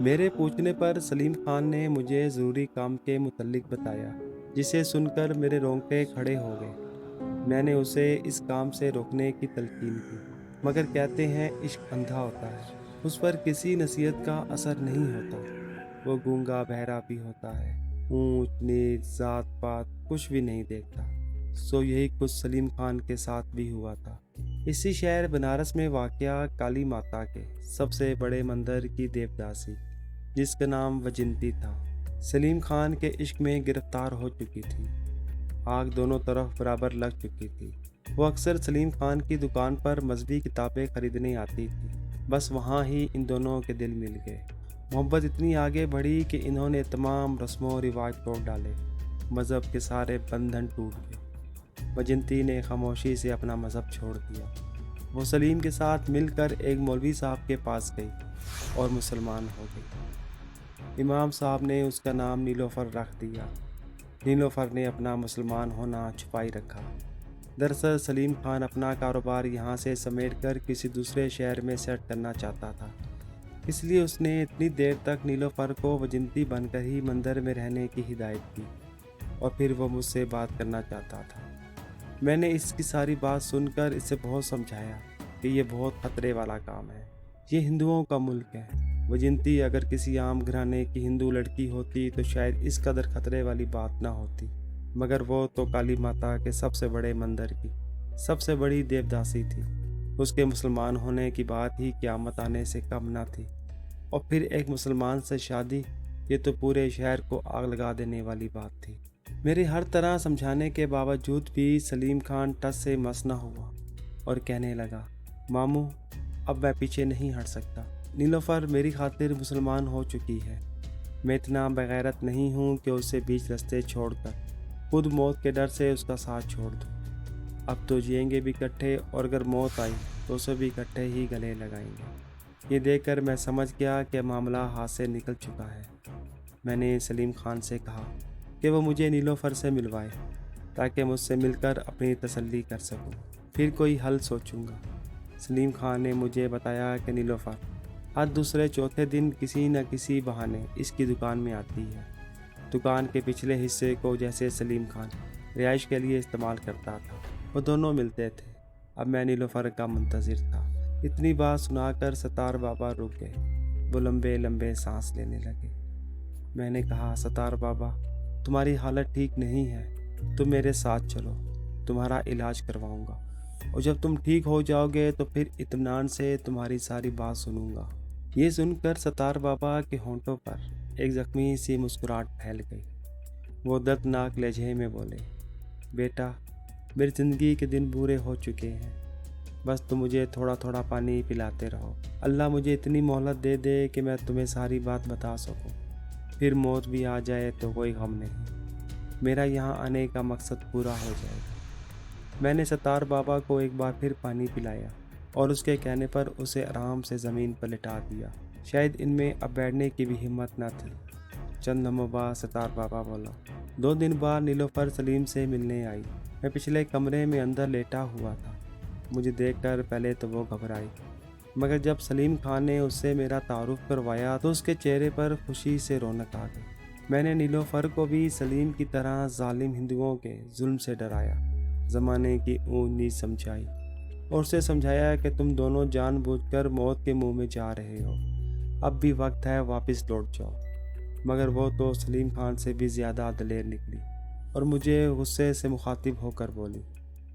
मेरे पूछने पर सलीम खान ने मुझे ज़रूरी काम के मुतल्लिक बताया, जिसे सुनकर मेरे रोंगटे खड़े हो गए। मैंने उसे इस काम से रोकने की तलकीन की, मगर कहते हैं इश्क अंधा होता है, उस पर किसी नसीहत का असर नहीं होता। वो गूंगा बहरा भी होता है, ऊंच नीच जात पात कुछ भी नहीं देखता। सो यही कुछ सलीम खान के साथ भी हुआ था। इसी शहर बनारस में वाक़या काली माता के सबसे बड़े मंदिर की देवदासी, जिसका नाम वजिंती था, सलीम खान के इश्क में गिरफ्तार हो चुकी थी। आग दोनों तरफ बराबर लग चुकी थी। वो अक्सर सलीम खान की दुकान पर मजहबी किताबें खरीदने आती थी। बस वहाँ ही इन दोनों के दिल मिल गए। मोहब्बत इतनी आगे बढ़ी कि इन्होंने तमाम रस्मों रिवाज तोड़ डाले। मज़हब के सारे बंधन टूट गए। वजिंती ने खामोशी से अपना मज़हब छोड़ दिया। वो सलीम के साथ मिलकर एक मौलवी साहब के पास गई और मुसलमान हो गई। इमाम साहब ने उसका नाम नीलोफर रख दिया। नीलोफर ने अपना मुसलमान होना छुपाई रखा। दरअसल सलीम खान अपना कारोबार यहाँ से समेटकर किसी दूसरे शहर में सेट करना चाहता था, इसलिए उसने इतनी देर तक नीलोफर को वजिंती बनकर ही मंदिर में रहने की हिदायत की, और फिर वो मुझसे बात करना चाहता था। मैंने इसकी सारी बात सुनकर इसे बहुत समझाया कि ये बहुत खतरे वाला काम है। ये हिंदुओं का मुल्क है। वजिंती अगर किसी आम घराने की हिंदू लड़की होती तो शायद इस कदर खतरे वाली बात ना होती, मगर वो तो काली माता के सबसे बड़े मंदिर की सबसे बड़ी देवदासी थी। उसके मुसलमान होने की बात ही क़यामत आने से कम ना थी, और फिर एक मुसलमान से शादी, ये तो पूरे शहर को आग लगा देने वाली बात थी। मेरे हर तरह समझाने के बावजूद भी सलीम खान टस से मस न हुआ और कहने लगा, मामू अब मैं पीछे नहीं हट सकता। नीलोफर मेरी खातिर मुसलमान हो चुकी है। मैं इतना बेगैरत नहीं हूँ कि उसे बीच रास्ते छोड़कर खुद मौत के डर से उसका साथ छोड़ दूँ। अब तो जिएंगे भी इकट्ठे, और अगर मौत आई तो उसे भी इकट्ठे ही गले लगाएंगे। ये देखकर मैं समझ गया कि मामला हाथ से निकल चुका है। मैंने सलीम खान से कहा कि वो मुझे नीलोफर से मिलवाए, ताकि मुझसे मिलकर अपनी तसल्ली कर सकूं। फिर कोई हल सोचूंगा। सलीम खान ने मुझे बताया कि नीलोफर हर दूसरे चौथे दिन किसी न किसी बहाने इसकी दुकान में आती है। दुकान के पिछले हिस्से को जैसे सलीम खान रिहाइश के लिए इस्तेमाल करता था, वो दोनों मिलते थे। अब मैं नीलोफर का मुंतज़िर था। इतनी बात सुनाकर सतार बाबा रुक गए। वो लंबे लंबे सांस लेने लगे। मैंने कहा, सतार बाबा, तुम्हारी हालत ठीक नहीं है, तुम मेरे साथ चलो, तुम्हारा इलाज करवाऊंगा, और जब तुम ठीक हो जाओगे तो फिर इत्मीनान से तुम्हारी सारी बात सुनूंगा। ये सुनकर सतार बाबा के होंठों पर एक जख्मी सी मुस्कुराहट फैल गई। वो दर्दनाक लहजे में बोले, बेटा, मेरी ज़िंदगी के दिन बुरे हो चुके हैं, बस तुम मुझे थोड़ा थोड़ा पानी पिलाते रहो। अल्लाह मुझे इतनी मोहलत दे दे कि मैं तुम्हें सारी बात बता सकूं। फिर मौत भी आ जाए तो कोई गम नहीं, मेरा यहाँ आने का मकसद पूरा हो जाएगा। मैंने सतार बाबा को एक बार फिर पानी पिलाया और उसके कहने पर उसे आराम से ज़मीन पर लिटा दिया। शायद इनमें अब बैठने की भी हिम्मत न थी। चंद लम्हों बाद सतार बाबा बोला, 2 दिन बाद नीलोफर सलीम से मिलने आई। मैं पिछले कमरे में अंदर लेटा हुआ था। मुझे देखकर पहले तो वो घबराई, मगर जब सलीम खान ने उससे मेरा तारुफ करवाया तो उसके चेहरे पर खुशी से रौनक आ गई। मैंने नीलोफर को भी सलीम की तरह जालिम हिंदुओं के जुल्म से डराया, ज़माने की ऊंच नीच समझाई, और उसे समझाया कि तुम दोनों जानबूझकर मौत के मुंह में जा रहे हो। अब भी वक्त है, वापस लौट जाओ। मगर वो तो सलीम खान से भी ज़्यादा दलेर निकली और मुझे गुस्से से मुखातिब होकर बोली,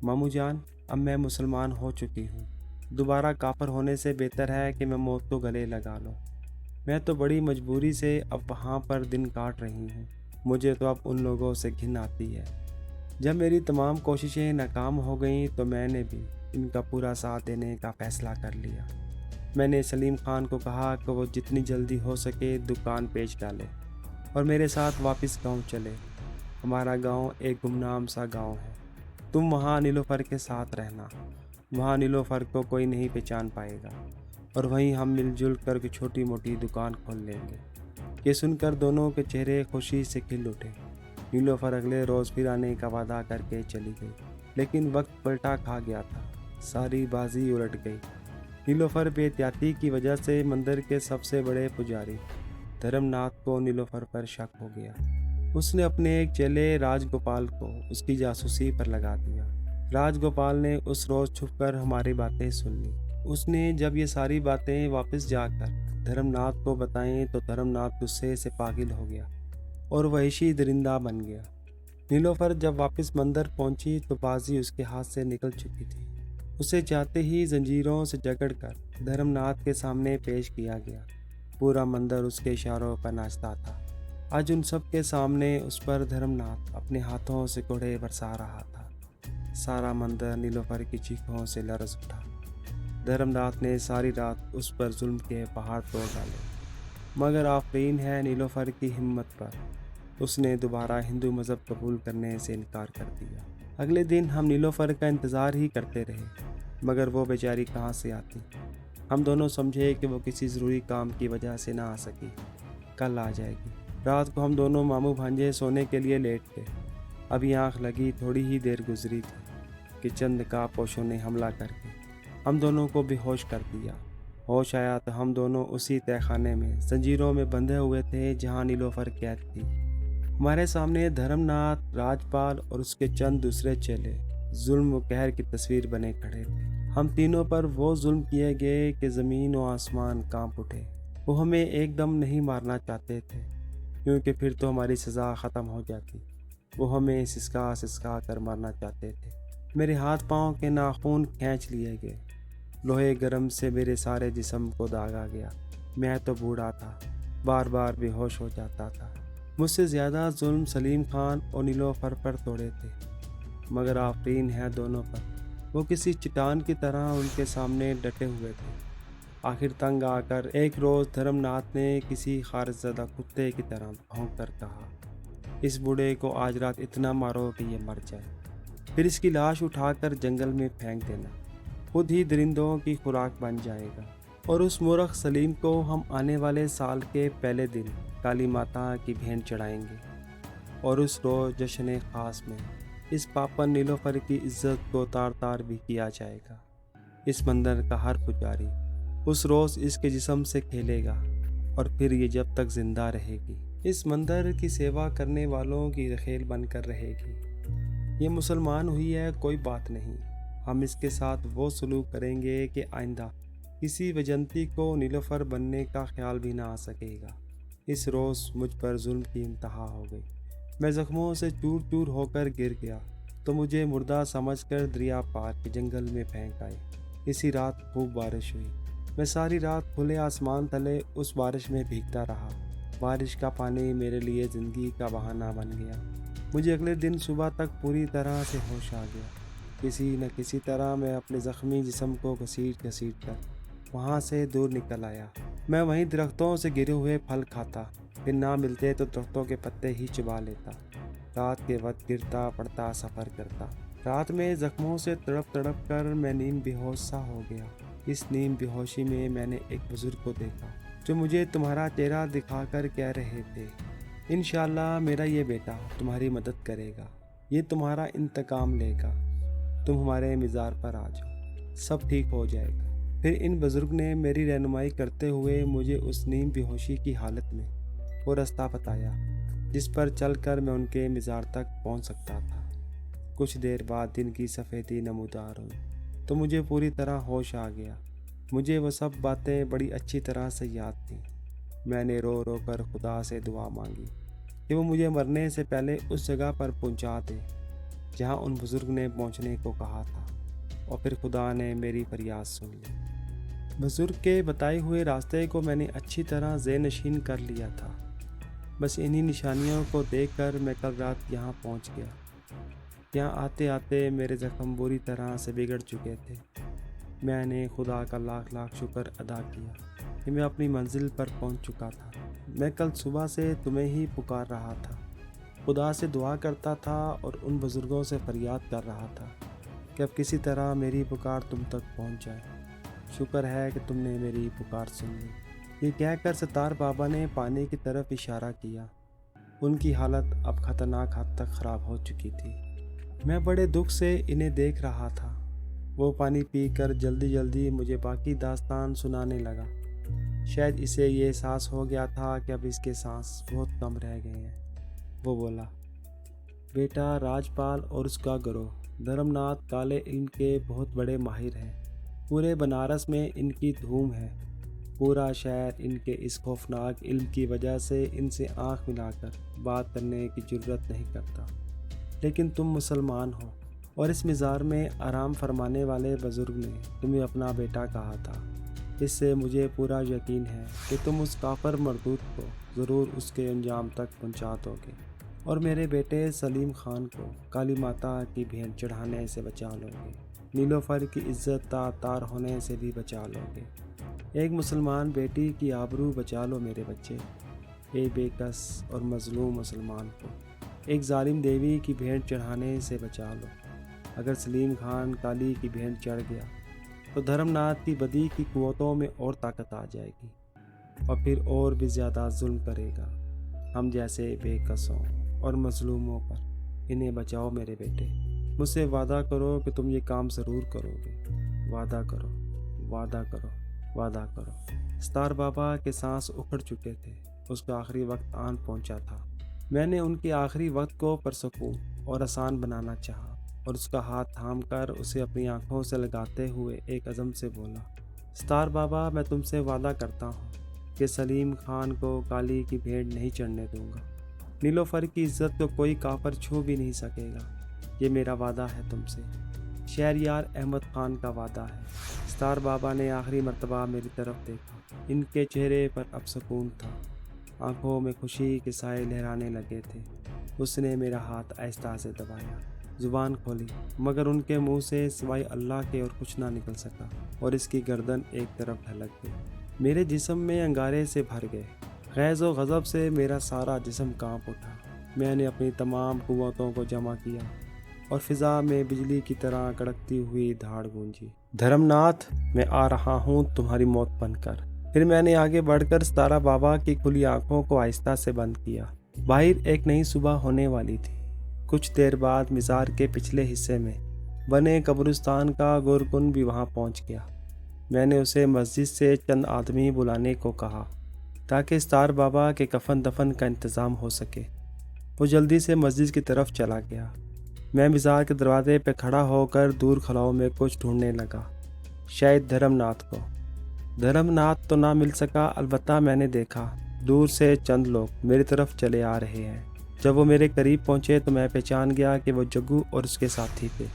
मामू जान, अब मैं मुसलमान हो चुकी हूँ। दोबारा काफिर होने से बेहतर है कि मैं मौत को गले लगा लूं। मैं तो बड़ी मजबूरी से अब वहाँ पर दिन काट रही हूँ। मुझे तो अब उन लोगों से घिन आती है। जब मेरी तमाम कोशिशें नाकाम हो गईं तो मैंने भी इनका पूरा साथ देने का फ़ैसला कर लिया। मैंने सलीम खान को कहा कि वो जितनी जल्दी हो सके दुकान बेच डाले और मेरे साथ वापस गांव चले। हमारा गांव एक गुमनाम सा गांव है। तुम वहाँ नीलोफर के साथ रहना। वहाँ नीलोफर को कोई नहीं पहचान पाएगा, और वहीं हम मिलजुल कर छोटी मोटी दुकान खोल लेंगे। ये सुनकर दोनों के चेहरे खुशी से खिल उठे। नीलोफर अगले रोज़ फिर आने का वादा करके चली गई, लेकिन वक्त पलटा खा गया था। सारी बाजी उलट गई। नीलोफर बेहतियाती की वजह से मंदिर के सबसे बड़े पुजारी धर्मनाथ को नीलोफर पर शक हो गया। उसने अपने एक चेले राजगोपाल को उसकी जासूसी पर लगा दिया। राजगोपाल ने उस रोज छुपकर हमारी बातें सुन ली। उसने जब ये सारी बातें वापस जाकर धर्मनाथ को बताएं तो धर्मनाथ गुस्से से पागल हो गया और वहशी दरिंदा बन गया। नीलोफर जब वापस मंदिर पहुंची तो बाजी उसके हाथ से निकल चुकी थी। उसे जाते ही जंजीरों से जकड़कर धर्मनाथ के सामने पेश किया गया। पूरा मंदिर उसके इशारों पर नाचता था। आज उन सब के सामने उस पर धर्मनाथ अपने हाथों से कोड़े बरसा रहा था। सारा मंदिर नीलोफर की चीखों से लरज उठा। धर्मनाथ ने सारी रात उस पर जुल्म के पहाड़ तोड़ डाले, मगर आफरीन है नीलोफर की हिम्मत पर, उसने दोबारा हिंदू मज़हब कबूल करने से इनकार कर दिया। अगले दिन हम नीलोफर का इंतज़ार ही करते रहे, मगर वो बेचारी कहाँ से आती। हम दोनों समझे कि वो किसी ज़रूरी काम की वजह से ना आ सकी, कल आ जाएगी। रात को हम दोनों मामू भांजे सोने के लिए लेट गए। अभी आँख लगी थोड़ी ही देर गुजरी थी कि चंद कापोशों ने हमला करके हम दोनों को बेहोश कर दिया। होश आया तो हम दोनों उसी तहखाने में जंजीरों में बंधे हुए थे जहाँ नीलोफर कैद थी। हमारे सामने धर्मनाथ, राजपाल और उसके चंद दूसरे चेले जुल्म व कहर की तस्वीर बने खड़े थे। हम तीनों पर वो जुल्म किए गए कि ज़मीन व आसमान कांप उठे। वो हमें एकदम नहीं मारना चाहते थे, क्योंकि फिर तो हमारी सज़ा ख़त्म हो जाती। वो हमें सिसका सिसका कर मारना चाहते थे। मेरे हाथ पाँव के नाखून खींच लिए गए। लोहे गरम से मेरे सारे जिस्म को दागा गया। मैं तो बूढ़ा था, बार बार बेहोश हो जाता था। मुझसे ज़्यादा जुल्म सलीम खान और नीलोफर पर तोड़े थे, मगर आफरीन है दोनों पर। वो किसी चट्टान की तरह उनके सामने डटे हुए थे। आखिर तंग आकर एक रोज़ धर्मनाथ ने किसी खारिजदा कुत्ते की तरह भौंक कर कहा, इस बूढ़े को आज रात इतना मारो कि ये मर जाए, फिर इसकी लाश उठाकर जंगल में फेंक देना, खुद ही दरिंदों की खुराक बन जाएगा। और उस मूर्ख सलीम को हम आने वाले साल के पहले दिन काली माता की भेंट चढ़ाएंगे, और उस रोज़ जश्न ख़ास में इस पापन नीलोफर की इज्जत को तार तार भी किया जाएगा। इस मंदिर का हर पुजारी उस रोज़ इसके जिस्म से खेलेगा, और फिर ये जब तक जिंदा रहेगी इस मंदिर की सेवा करने वालों की रखेल बनकर रहेगी। ये मुसलमान हुई है कोई बात नहीं, हम इसके साथ वो सलूक करेंगे कि आइंदा किसी वजंती को नीलोफर बनने का ख्याल भी ना आ सकेगा। इस रोज़ मुझ पर जुल्म की इंतहा हो गई। मैं ज़ख्मों से चूर चूर होकर गिर गया तो मुझे मुर्दा समझकर दरिया पार के जंगल में फेंक आए। इसी रात खूब बारिश हुई। मैं सारी रात खुले आसमान तले उस बारिश में भीगता रहा। बारिश का पानी मेरे लिए ज़िंदगी का बहाना बन गया। मुझे अगले दिन सुबह तक पूरी तरह से होश आ गया। किसी न किसी तरह मैं अपने ज़ख्मी जिस्म को घसीट घसीट कर वहाँ से दूर निकल आया। मैं वहीं दरख्तों से गिरे हुए फल खाता, फिर ना मिलते तो दरख्तों के पत्ते ही चबा लेता। रात के वक्त गिरता पड़ता सफ़र करता। रात में ज़ख्मों से तड़प तड़प कर मैं नींद बेहोश सा हो गया। इस नींद बेहोशी में मैंने एक बुज़ुर्ग को देखा जो मुझे तुम्हारा चेहरा दिखाकर कह रहे थे, इंशाअल्लाह मेरा ये बेटा तुम्हारी मदद करेगा, ये तुम्हारा इंतकाम लेगा, तुम हमारे मज़ार पर आ जाओ, सब ठीक हो जाएगा। फिर इन बुज़ुर्ग ने मेरी रहनुमाई करते हुए मुझे उस नींद बेहोशी की हालत में वो रास्ता बताया जिस पर चलकर मैं उनके मज़ार तक पहुंच सकता था। कुछ देर बाद दिन की सफ़ेदी नमूदार हुई तो मुझे पूरी तरह होश आ गया। मुझे वो सब बातें बड़ी अच्छी तरह से याद थीं। मैंने रो रो कर खुदा से दुआ मांगी कि वो मुझे मरने से पहले उस जगह पर पहुंचा दे जहां उन बुज़ुर्ग ने पहुंचने को कहा था, और फिर खुदा ने मेरी फरियाद सुन ली। बुज़ुर्ग के बताए हुए रास्ते को मैंने अच्छी तरह ज़ेहनशीन कर लिया था। बस इन्हीं निशानियों को देखकर मैं कल रात यहाँ पहुँच गया। यहाँ आते आते मेरे ज़ख्म बुरी तरह से बिगड़ चुके थे। मैंने खुदा का लाख लाख शुक्र अदा किया कि मैं अपनी मंजिल पर पहुँच चुका था। मैं कल सुबह से तुम्हें ही पुकार रहा था, खुदा से दुआ करता था और उन बुज़ुर्गों से फरियाद कर रहा था कि अब किसी तरह मेरी पुकार तुम तक पहुँच जाए। शुक्र है कि तुमने मेरी पुकार सुन ली। ये कहकर सतार बाबा ने पानी की तरफ इशारा किया। उनकी हालत अब ख़तरनाक हद तक ख़राब हो चुकी थी। मैं बड़े दुख से इन्हें देख रहा था। वो पानी पीकर जल्दी जल्दी मुझे बाकी दास्तान सुनाने लगा। शायद इसे ये एहसास हो गया था कि अब इसके सांस बहुत कम रह गए हैं। वो बोला, बेटा, राजपाल और उसका गिरोह धर्मनाथ काले इल्म के बहुत बड़े माहिर हैं। पूरे बनारस में इनकी धूम है। पूरा शहर इनके इस खौफनाक इल्म की वजह से इनसे आंख मिलाकर बात करने की जरूरत नहीं करता। लेकिन तुम मुसलमान हो और इस मिज़ार में आराम फरमाने वाले बुज़ुर्ग ने तुम्हें अपना बेटा कहा था। इससे मुझे पूरा यकीन है कि तुम उस काफर मरदूद को ज़रूर उसके अंजाम तक पहुंचा दोगे और मेरे बेटे सलीम खान को काली माता की भेंट चढ़ाने से बचा लोगे। नीलोफर की इज्जत तार होने से भी बचा लोगे। एक मुसलमान बेटी की आबरू बचा लो मेरे बच्चे। एक बेकस और मजलूम मुसलमान को एक जालिम देवी की भेंट चढ़ाने से बचा लो। अगर सलीम खान काली की भेंट चढ़ गया तो धर्मनाथ की बदी की कुव्वतों में और ताकत आ जाएगी और फिर और भी ज़्यादा जुल्म करेगा हम जैसे बेकसों और मजलूमों पर। इन्हें बचाओ मेरे बेटे। मुझसे वादा करो कि तुम ये काम ज़रूर करोगे। वादा करो, वादा करो, वादा करो। सितार बाबा के सांस उखड़ चुके थे। उसका आखिरी वक्त आन पहुंचा था। मैंने उनके आखिरी वक्त को पुरसकून और आसान बनाना चाहा और उसका हाथ थाम कर उसे अपनी आंखों से लगाते हुए एक अज़म से बोला, सितार बाबा, मैं तुमसे वादा करता हूँ कि सलीम खान को काली की भेंट नहीं चढ़ने दूंगा। नीलोफर की इज्जत को कोई काफर छू भी नहीं सकेगा। ये मेरा वादा है तुमसे। शहरयार अहमद खान का वादा है। सितार बाबा ने आखिरी मर्तबा मेरी तरफ देखा। इनके चेहरे पर अब सुकून था। आंखों में खुशी के साए लहराने लगे थे। उसने मेरा हाथ आहिस्ता से दबाया, जुबान खोली, मगर उनके मुंह से सिवाय अल्लाह के और कुछ ना निकल सका और इसकी गर्दन एक तरफ ढलक गई। मेरे जिस्म में अंगारे से भर गए। गैज़ व गज़ब से मेरा सारा जिस्म कांप उठा। मैंने अपनी तमाम कुव्वतों को जमा किया और फिजा में बिजली की तरह कड़कती हुई धाड़ गूंजी, धर्मनाथ, मैं आ रहा हूँ तुम्हारी मौत बनकर। फिर मैंने आगे बढ़कर सितारा बाबा की खुली आंखों को आहिस्ता से बंद किया। बाहर एक नई सुबह होने वाली थी। कुछ देर बाद मिज़ार के पिछले हिस्से में बने कब्रिस्तान का गोरकुन भी वहां पहुंच गया। मैंने उसे मस्जिद से चंद आदमी बुलाने को कहा ताकि सितार बाबा के कफन दफन का इंतज़ाम हो सके। वो जल्दी से मस्जिद की तरफ चला गया। मैं मिज़ार के दरवाजे पर खड़ा होकर दूर खलाओं में कुछ ढूंढने लगा, शायद धर्मनाथ को। धर्मनाथ तो ना मिल सका, अलबत्ता मैंने देखा दूर से चंद लोग मेरी तरफ चले आ रहे हैं। जब वो मेरे करीब पहुंचे तो मैं पहचान गया कि वो जग्गू और उसके साथी थे,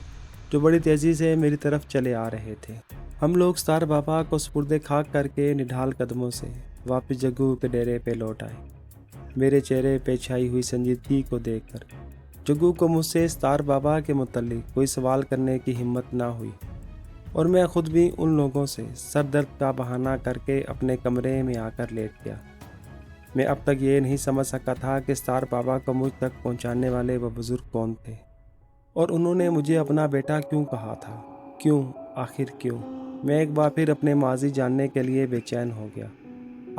जो बड़ी तेज़ी से मेरी तरफ चले आ रहे थे। हम लोग सितार बाबा को सुपुर्दे खाक करके निढाल कदमों से वापस जग्गू के डेरे पे लौट आए। मेरे चेहरे पे छाई हुई संजीदगी को देखकर जग्गू को मुझसे सितार बाबा के मुतल्लिक कोई सवाल करने की हिम्मत ना हुई और मैं खुद भी उन लोगों से सर दर्द का बहाना करके अपने कमरे में आकर लेट गया। मैं अब तक ये नहीं समझ सका था कि सितार बाबा को मुझ तक पहुंचाने वाले वह बुजुर्ग कौन थे और उन्होंने मुझे अपना बेटा क्यों कहा था। क्यों, आखिर क्यों? मैं एक बार फिर अपने माजी जानने के लिए बेचैन हो गया।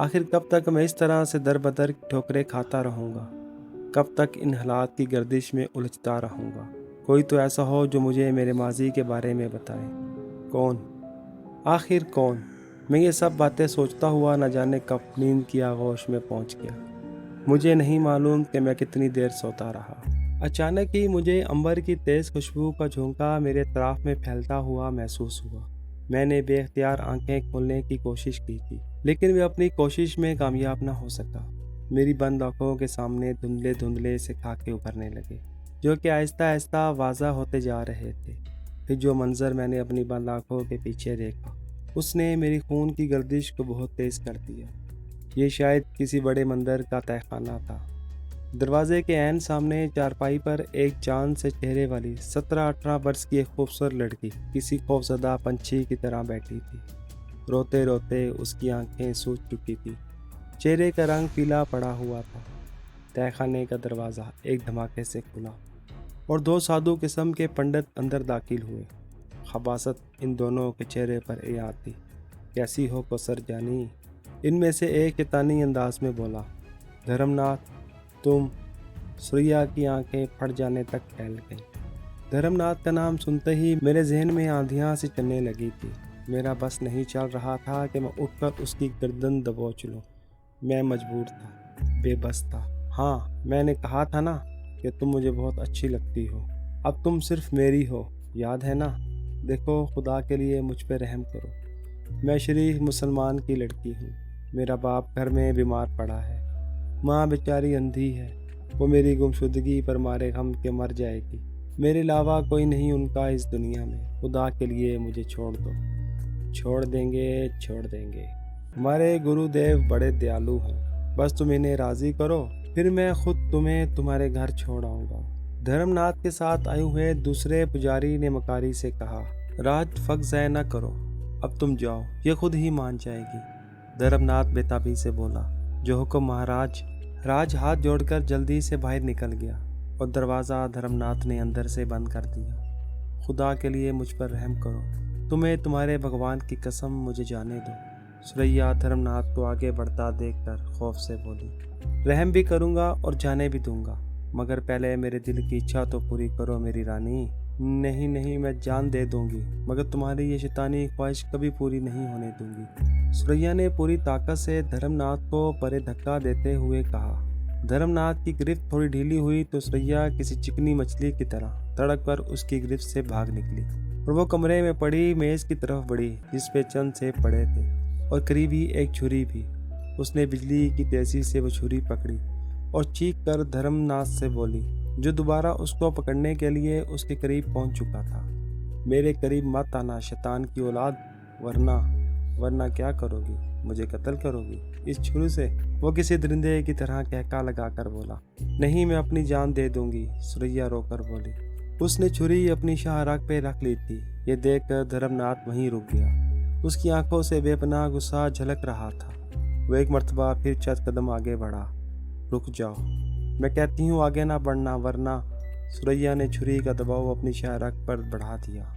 आखिर कब तक मैं इस तरह से दर बदर ठोकरें खाता रहूँगा? कब तक इन हालात की गर्दिश में उलझता रहूँगा? कोई तो ऐसा हो जो मुझे मेरे माजी के बारे में बताए। कौन, आखिर कौन? मैं ये सब बातें सोचता हुआ न जाने कब नींद की आगोश में पहुंच गया। मुझे नहीं मालूम कि मैं कितनी देर सोता रहा। अचानक ही मुझे अंबर की तेज़ खुशबू का झोंका मेरे तरफ में फैलता हुआ महसूस हुआ। मैंने बेख्तियार आंखें खोलने की कोशिश की थी, लेकिन वे अपनी कोशिश में कामयाब न हो सका। मेरी बंद आंखों के सामने धुंधले धुंधले से खाके उभरने लगे, जो कि आहिस्ता आहिस्ता वाज़ा होते जा रहे थे। फिर जो मंजर मैंने अपनी बंद आंखों के पीछे देखा, उसने मेरी खून की गर्दिश को बहुत तेज़ कर दिया। ये शायद किसी बड़े मंदिर का तहखाना था। दरवाजे के ऐन सामने चारपाई पर एक चांद से चेहरे वाली 17-18 वर्ष की एक खूबसूरत लड़की किसी खौफजदा पंछी की तरह बैठी थी। रोते रोते उसकी आंखें सूज चुकी थी। चेहरे का रंग पीला पड़ा हुआ था। तहखाने का दरवाज़ा एक धमाके से खुला और दो साधु किस्म के पंडित अंदर दाखिल हुए। खबासत इन दोनों के चेहरे पर ये आती, कैसी हो कोसर जानी? इनमें से एक शैतानी अंदाज में बोला, धर्मनाथ, तुम? सुरैया की आंखें फट जाने तक फैल गईं। धर्मनाथ का नाम सुनते ही मेरे जहन में आंधियां सी चलने लगी थी। मेरा बस नहीं चल रहा था कि मैं उठकर उसकी गर्दन दबोच लूं। मैं मजबूर था, बेबस था। हाँ, मैंने कहा था ना कि तुम मुझे बहुत अच्छी लगती हो। अब तुम सिर्फ मेरी हो, याद है ना? देखो, खुदा के लिए मुझ पे रहम करो। मैं शरीफ मुसलमान की लड़की हूँ। मेरा बाप घर में बीमार पड़ा है। माँ बेचारी अंधी है। वो मेरी गुमशुदगी पर मारे गम के मर जाएगी। मेरे अलावा कोई नहीं उनका इस दुनिया में। खुदा के लिए मुझे छोड़ दो। छोड़ देंगे, छोड़ देंगे। हमारे गुरुदेव बड़े दयालु हैं। बस तुम इन्हें राजी करो, फिर मैं खुद तुम्हें तुम्हारे घर छोड़ आऊंगा। धर्मनाथ के साथ आए हुए दूसरे पुजारी ने मकारी से कहा, राज फक ज़ाय न करो, अब तुम जाओ, ये खुद ही मान जाएगी। धर्मनाथ बेताबी से बोला, जो हुक्म महाराज। राज हाथ जोड़कर जल्दी से बाहर निकल गया और दरवाज़ा धर्मनाथ ने अंदर से बंद कर दिया। खुदा के लिए मुझ पर रहम करो, तुम्हें तुम्हारे भगवान की कसम मुझे जाने दो। सुरैया धर्मनाथ को आगे बढ़ता देखकर खौफ से बोली, रहम भी करूँगा और जाने भी दूंगा, मगर पहले मेरे दिल की इच्छा तो पूरी करो मेरी रानी। नहीं नहीं, मैं जान दे दूंगी, मगर तुम्हारी ये शैतानी ख्वाहिश कभी पूरी नहीं होने दूंगी। सुरैया ने पूरी ताकत से धर्मनाथ को परे धक्का देते हुए कहा। धर्मनाथ की गिरफ्त थोड़ी ढीली हुई तो सुरैया किसी चिकनी मछली की तरह तड़क कर उसकी गिरफ्त से भाग निकली और वो कमरे में पड़ी मेज की तरफ बढ़ी जिस पे चंद सेब पड़े थे और करीब ही एक छुरी भी। उसने बिजली की तेजी से वो छुरी पकड़ी और चीख कर धर्मनाथ से बोली, जो दोबारा उसको पकड़ने के लिए उसके करीब पहुंच चुका था, मेरे करीब मत आना शैतान की औलाद, वरना क्या करोगी? मुझे कत्ल करोगी इस छुरी से? वो किसी दरिंदे की तरह कहका लगाकर बोला, नहीं, मैं अपनी जान दे दूंगी। सुरैया रोकर बोली। उसने छुरी अपनी शाहराग पे रख ली थी। ये देखकर धर्मनाथ वहीं रुक गया। उसकी आंखों से बेपनाह गुस्सा झलक रहा था। वो एक मर्तबा फिर चंद कदम आगे बढ़ा। रुक जाओ, मैं कहती हूँ आगे ना बढ़ना, वरना। सुरैया ने छुरी का दबाव अपनी शाहराग पर बढ़ा दिया।